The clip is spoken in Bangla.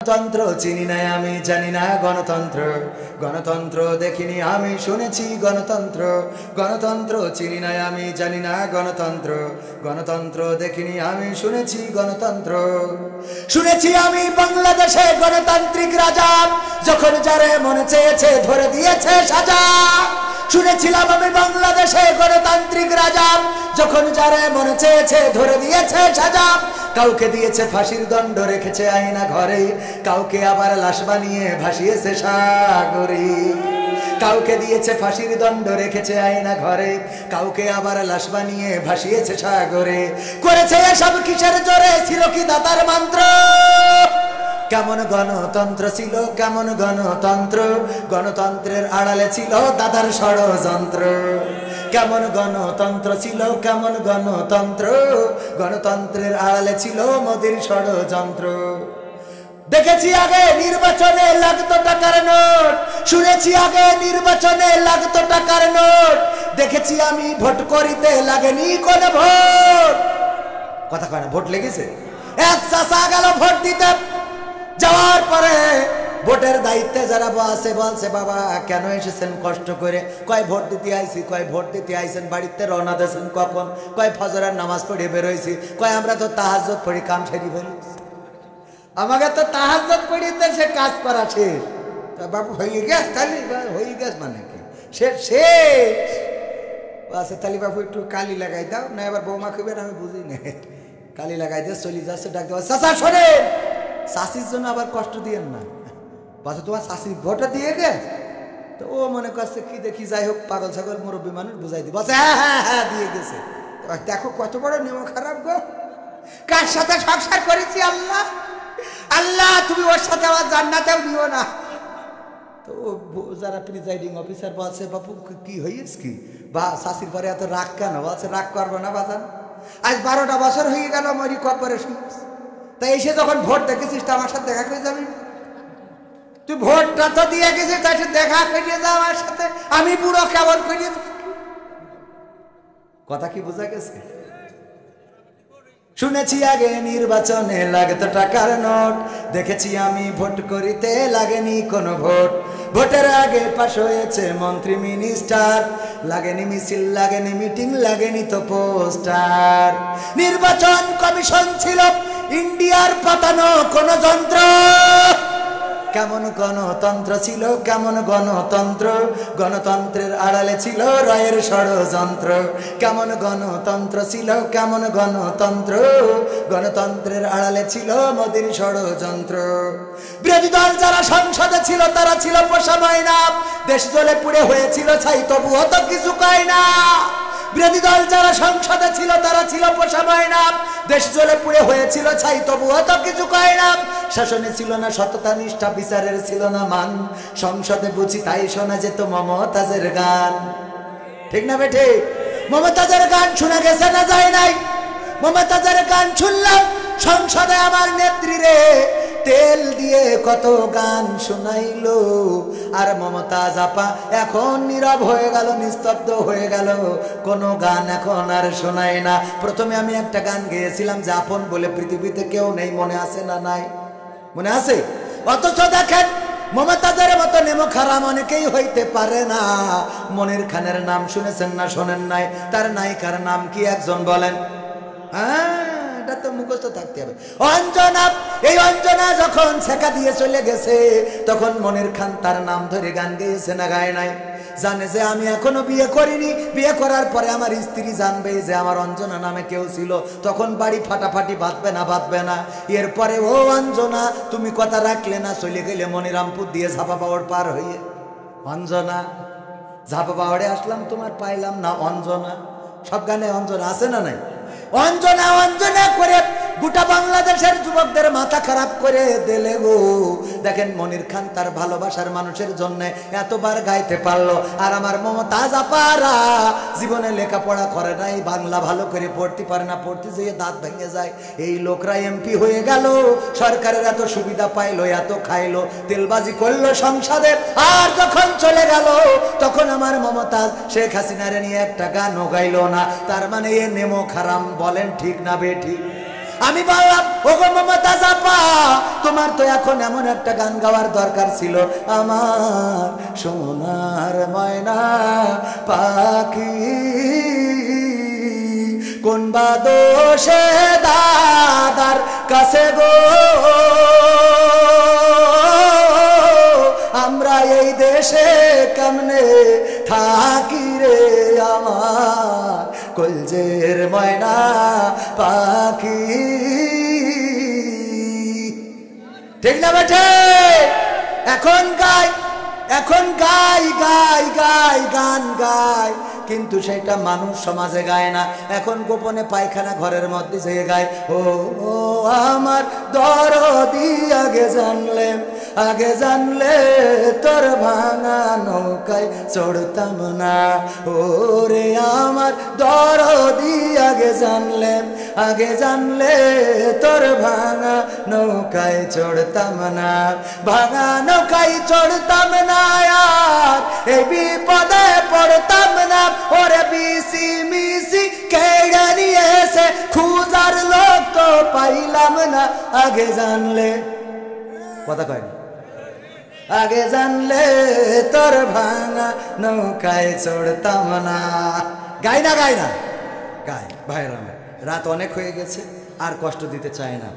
তন্ত্র চিনি না আমি জানি না গণতন্ত্র গণতন্ত্র দেখিনি আমি শুনেছি গণতন্ত্র গণতন্ত্র চিনি না আমি জানি না গণতন্ত্র গণতন্ত্র দেখিনি আমি শুনেছি গণতন্ত্র শুনেছি আমি বাংলাদেশে গণতান্ত্রিক রাজা যখন যারে মনে চেয়েছে ধরে দিয়েছে সাজা শুনেছিলাম আমি বাংলাদেশে গণতান্ত্রিক রাজা যখন যারে মনে চেয়েছে ধরে দিয়েছে সাজা কাউকে দিয়েছে ফাঁসির দণ্ড রেখেছে আয়না ঘরে কাউকে আবার লাশ বানিয়ে ভাসিয়েছে সাগরে কাউকে দিয়েছে ফাঁসির দণ্ড রেখেছে আয়না ঘরে কাউকে আবার লাশ বানিয়ে ভাসিয়েছে সাগরে করেছে এসব কিসের জোরে ছিল কি দাতার মন্ত্র কেমন গণতন্ত্র ছিল কেমন গণতন্ত্র গণতন্ত্রের আড়ালে ছিল দাদার ষড়যন্ত্র কেমন গণতন্ত্র ছিল কেমন গণতন্ত্র গণতন্ত্রের আড়ালে ছিল মোদির ষড়যন্ত্র দেখেছি আগে নির্বাচনে লাগতো টাকার নোট শুনেছি আগে নির্বাচনে লাগতো টাকার নোট দেখেছি আমি ভোট করিতে লাগেনি কোন ভোট কথা কয় না ভোট লেগেছে এক চাষা গেল ভোট দিতে যাওয়ার পরে ভোটের দায়িত্বে যারা বসে বলছে বাবা কেন এসেছেন কষ্ট করে কয় ভোট দিতে আইছি কয় ভোট দিতে আইছেন বাড়িতে রওনা দিয়েছেন কখন কয় ফজরের নামাজ পড়ে বেরোইছি কয় আমরা তো তাহাজ্জুদ পড়ি কাম সেরি ফেলেছি আমাকে তো তাহাজ্জুদ পড়িতে সে কাজ করা শেষ বাবু হয়ে গেছে তাহলে হয়ে গেছে মানে কি শেষ আচ্ছা তাহলে বাবু একটু কালি লাগাই দাও না এবার বৌমা খুবে আমি বুঝি না কালি লাগাই দিয়ে চলে যাচ্ছে ডাক দেওয়া চাচা শোনেন শাশির জন্য আবার কষ্ট দিয়েন না বাচ্চা তোমার শাশি ভোটটা দিয়ে গে তো ও মনে করছে কি দেখি যাই হোক পাগল ছাগল মুরব্বী মানুষ বুঝাই দিই বলছে হ্যাঁ দিয়ে গেছে দেখো কত বড় নিয়ম খারাপ গো কার সাথে সংসার করেছি আল্লাহ আল্লাহ তুমি ওর সাথে আমার জান্নাতেও দিও না তো যারা প্রিজাইডিং অফিসার বলছে বাপু কি হয়েছে কি বা শাশির পরে এত রাগ কেন বলছে রাগ করবো না বাজান আজ 12টা বছর হয়ে গেল মরি কর্পোরেশন তাই এসে যখন ভোট দেখেছিস তো আমার সাথে দেখা করে যাবি তুই ভোটটা তো দিয়ে গেছিস তাই দেখা করিয়ে যা আমার সাথে আমি বুড়ো কেমন করিয়ে কথা কি বোঝা গেছে শুনেছি আগে নির্বাচনে লাগতো টাকার নোট দেখেছি আমি ভোট করিতে লাগেনি কোনো ভোট ভোটের আগে পাশ হয়েছে মন্ত্রী মিনিস্টার লাগেনি মিছিল লাগেনি মিটিং লাগেনি তো পোস্টার নির্বাচন কমিশন ছিল ইন্ডিয়ার পাতানো কোন যন্ত্র কেমন গণতন্ত্র ছিল কেমন গণতন্ত্র গণতন্ত্রের আড়ালে ছিল রায়ের ষড়যন্ত্র কেমন গণতন্ত্র ছিল কেমন গণতন্ত্র গণতন্ত্রের আড়ালে ছিল মোদির ষড়যন্ত্র বিরোধী দল যারা সংসদে ছিল তারা ছিল পোষা ময়না দেশ জ্বলে পুড়ে হয়েছিল ছাই তবুও তো কিছু কয় না বিরোধী দল যারা সংসদে ছিল তারা ছিল পোষা ময়না দেশ জ্বলে পুড়ে হয়েছিল ছাই তবুও তো কিছু কয় না শাসনে ছিল না সততা নিষ্ঠা বিচারের ছিল না মান সংসদে বুঝি তাই শোনা যেত মমতাজের গান ঠিক না বেঠে মমতাজের গান শোনা গেছে না যায় নাই মমতাজের গান শুনলাম সংসদে আমার নেত্রী রে তেল দিয়ে কত গান শোনাইলো আর মমতাজ আপা এখন নীরব হয়ে গেল নিস্তব্ধ হয়ে গেল কোনো গান এখন আর শোনায় না প্রথমে আমি একটা গান গেয়েছিলাম যে আপন বলে পৃথিবীতে কেউ নেই মনে আছে না নাই মনে আছে অথচ দেখেন মমতাজের মতো নেমো খারাপ অনেকেই হইতে পারে না মনির খানের নাম শুনেছেন না শোনেন নাই তার নায়িকার নাম কি একজন বলেন এটা তো মুখস্থ থাকতে হবে অঞ্জনা এই অঞ্জনা যখন ছেকা দিয়ে চলে গেছে তখন মনির খান তার নাম ধরে গান গেয়েছে না গায় নাই জানে যে আমি এখনো বিয়ে করিনি বিয়ে করার পরে আমার স্ত্রী জানবে যে আমার অঞ্জনা নামে কেউ ছিল তখন বাড়ি ফাটাফাটি বাঁধবে না এরপরে ও অঞ্জনা তুমি কথা রাখলে না চলে গেলে মনিরামপুর দিয়ে ঝাপা পাহাড় পার হয়ে অঞ্জনা ঝাপা পাহাড়ে আসলাম তোমার পাইলাম না অঞ্জনা সব গানে অঞ্জনা আছে না নাই অঞ্জনা অঞ্জনা করে গোটা বাংলাদেশের যুবকদের মাথা খারাপ করে দিলে গো দেখেন মনির খান তার ভালোবাসার মানুষের জন্য এতবার গাইতে পারলো আর আমার মমতাজ আপারা জীবনে লেখাপড়া করে নাই বাংলা ভালো করে পড়তে পারে না পড়তে যেয়ে দাঁত ভেঙে যায় এই লোকরা এমপি হয়ে গেল সরকারের এত সুবিধা পাইলো এত খাইলো তেলবাজি করলো সংসদে আর যখন চলে গেল তখন আমার মমতাজ শেখ হাসিনারে নিয়ে একটা গানও গাইলো না তার মানে এ নেমো খারাম বলেন ঠিক না বেঠিক আমি বললাম, ওগো মমতাজ আপা, তোমার তো এখন এমন একটা গান গাওয়ার দরকার ছিল, আমার সোনার ময়না পাখি কোন বা দোষে দাদার কাছে গো আমরা এই দেশে কেমনে থাকি রে আমার কলজের ময়না পাখি। ঠিক না বেঠে? এখন গাই গান গাই, কিন্তু সেটা মানুষ সমাজে গায় না, এখন গোপনে পায়খানা ঘরের মধ্যে যেয়ে গায়। ও আমার দরদি আগে জানলে তোর ভাঙা নৌকায় চড়তাম না। ওরে আমার দরদি আগে জানলে তোর ভাঙা নৌকায় চড়তাম না, ভাঙা নৌকায় চড়তাম না, আর এই বিপদে পড়তাম না। ওরে বিসি মিসি কেড়ে নিয়েছে, খুঁজার লোক তো পাইলাম না। আগে জানলে, কথা কয় না, আগে জানলে তোর ভাঙা নৌকায় চড়তাম না। গাই না গাই ভাইরা, রাত অনেক হয়ে গেছে, আর কষ্ট দিতে চায় না।